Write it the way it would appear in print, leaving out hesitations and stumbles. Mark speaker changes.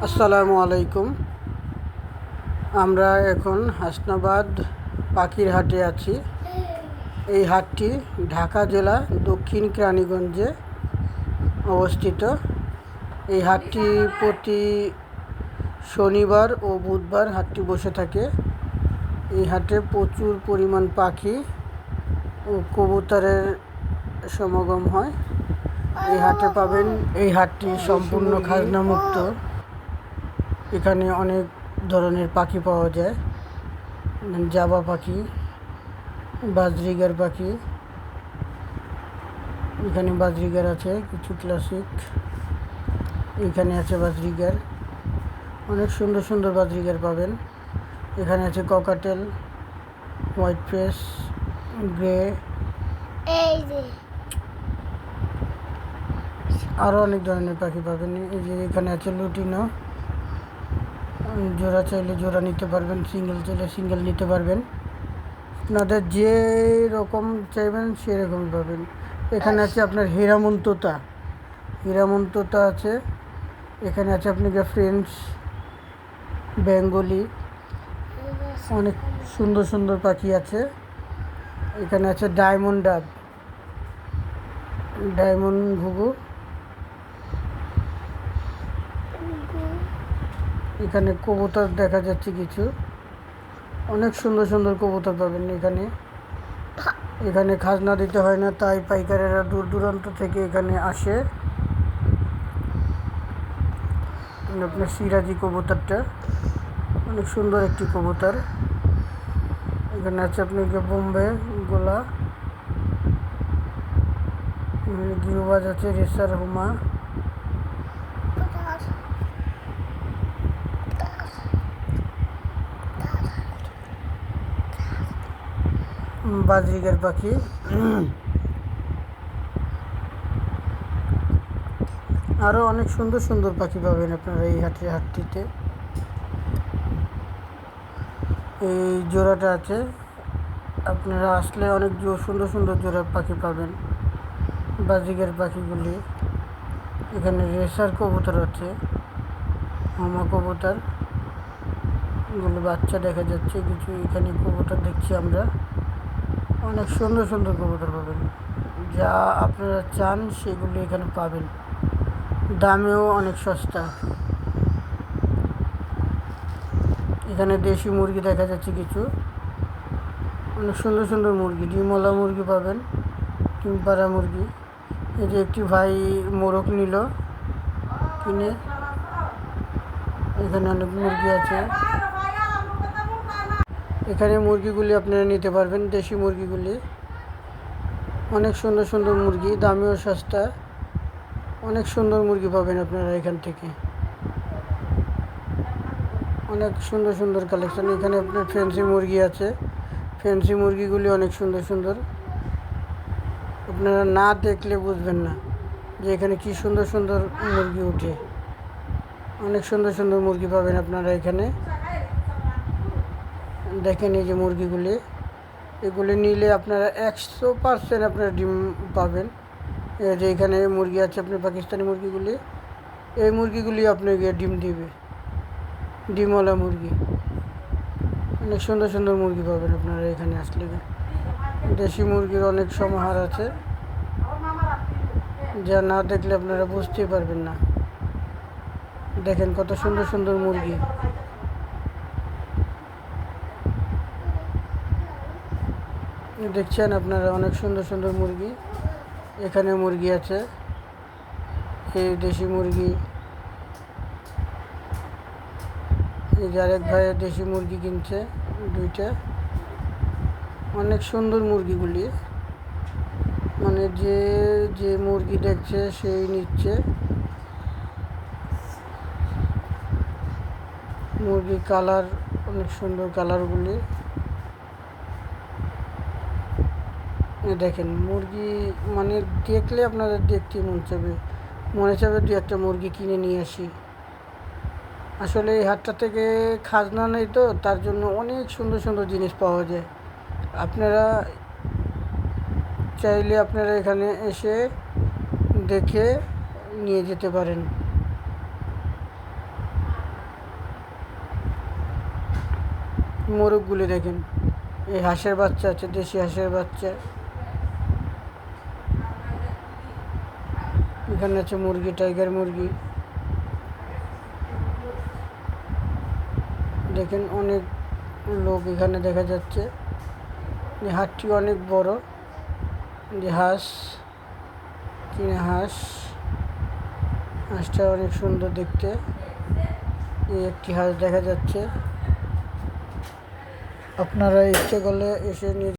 Speaker 1: আসসালামু আলাইকুম। আমরা এখন হাসনাবাদ পাখির হাটে আছি। এই হাটটি ঢাকা জেলা দক্ষিণ কেরানীগঞ্জে অবস্থিত। এই হাটটি প্রতি শনিবার ও বুধবার হাটটি বসে থাকে। এই হাটে প্রচুর পরিমাণ পাখি ও কবুতরের সমাগম হয়। এই হাটে পাবেন, এই হাটটি সম্পূর্ণ খাজনামুক্ত। এখানে অনেক ধরনের পাখি পাওয়া যায়, জাবা পাখি, বাজরিগার পাখি। এখানে বাজরিগার আছে, কিছু ক্লাসিক। এখানে আছে বাজরিগার, অনেক সুন্দর সুন্দর বাজরিগার পাবেন। এখানে আছে ককাটেল, হোয়াইট ফেস, গ্রে, আরও অনেক ধরনের পাখি পাবেন। এই যে এখানে আছে লুটিনো, জোড়া চাইলে জোড়া নিতে পারবেন, সিঙ্গেল চাইলে সিঙ্গেল নিতে পারবেন। আপনাদের যে রকম চাইবেন সেরকমই পাবেন। এখানে আছে আপনার হীরামন্ততা আছে। এখানে আছে আপনার ফ্রেঞ্চ, বেঙ্গলি, অনেক সুন্দর সুন্দর পাখি আছে। এখানে আছে ডায়মন্ড ডাব, ডায়মন্ড ঘুঘু। এখানে কবুতর দেখা যাচ্ছে কিছু, অনেক সুন্দর সুন্দর কবুতর পাবেন এখানে। এখানে খাজনা দিতে হয় না, তাই পাইকারেরা দূর দূরান্ত থেকে এখানে আসে। আপনার সিরাজি কবুতরটা অনেক সুন্দর একটি কবুতর। এখানে আছে আপনার বোম্বে গোলা, গিরুবাজ আছে, রেসার হুমা, বাজরিগার পাখি। আরও অনেক সুন্দর সুন্দর পাখি পাবেন আপনারা এই হাটটিতে। এই জোড়াটা আছে, আপনারা আসলে অনেক সুন্দর সুন্দর জোড়া পাখি পাবেন, বাজরিগার পাখিগুলি। এখানে রেসার কবুতর আছে, হামা কবুতর গুলো বাচ্চা দেখা যাচ্ছে কিছু। এখানে কবুতর দেখছি আমরা, অনেক সুন্দর সুন্দর কবুতর পাবেন। যা আপনারা চান সেগুলি এখানে পাবেন, দামেও অনেক সস্তা। এখানে দেশি মুরগি দেখা যাচ্ছে কিছু, অনেক সুন্দর সুন্দর মুরগি, ডিমওয়ালা মুরগি পাবেন, ডিম পাড়া মুরগি। এই যে একটি ভাই মোরগ নিল কিনে। এখানে অনেক মুরগি আছে। এখানে মুরগিগুলি আপনারা নিতে পারবেন, দেশি মুরগিগুলি। অনেক সুন্দর সুন্দর মুরগি, দামেও সস্তা। অনেক সুন্দর মুরগি পাবেন আপনারা এখান থেকে, অনেক সুন্দর সুন্দর কালেকশন। এখানে আপনার ফ্যান্সি মুরগি আছে, ফ্যান্সি মুরগিগুলি অনেক সুন্দর সুন্দর। আপনারা না দেখলে বুঝবেন না যে এখানে কি সুন্দর সুন্দর মুরগি উঠে। অনেক সুন্দর সুন্দর মুরগি পাবেন আপনারা এখানে। দেখেন এই যে মুরগিগুলি, এগুলি নিলে আপনারা 100% আপনারা ডিম পাবেন। এই যে এখানে মুরগি আছে আপনার পাকিস্তানি মুরগিগুলি, এই মুরগিগুলি আপনাকে ডিম দিবে, ডিমওয়ালা মুরগি। অনেক সুন্দর সুন্দর মুরগি পাবেন আপনারা এখানে আসলে। দেশি মুরগির অনেক সমাহার আছে, যা না দেখলে আপনারা বুঝতেই পারবেন না। দেখেন কত সুন্দর সুন্দর মুরগি। দেখছেন আপনারা অনেক সুন্দর সুন্দর মুরগি। এখানে মুরগি আছে, এই দেশি মুরগি। এই যে আরেক ভাই দেশি মুরগি কিনছে দুইটা। অনেক সুন্দর মুরগিগুলি, মানে যে যে মুরগি দেখছে সেই নিচ্ছে। মুরগির কালার অনেক সুন্দর, কালারগুলি দেখেন। মুরগি মানে দেখলে আপনাদের দেখতে মনে চাবে দু একটা মুরগি কিনে নিয়ে আসি। আসলে এই হাটটা থেকে খাজনা নেই তো, তার জন্য অনেক সুন্দর সুন্দর জিনিস পাওয়া যায়। আপনারা চাইলে আপনারা এখানে এসে দেখে নিয়ে যেতে পারেন। মোরগগুলি দেখেন, এই হাঁসের বাচ্চা আছে, দেশি হাঁসের বাচ্চা। এখানে আছে মুরগি, টাইগার মুরগি। দেখেন অনেক লোক এখানে দেখা যাচ্ছে। এই হাটটি অনেক বড়। যে হাঁস, হাঁসটা অনেক সুন্দর দেখতে। এই একটি হাঁস দেখা যাচ্ছে। আপনারা ইচ্ছে করলে এসে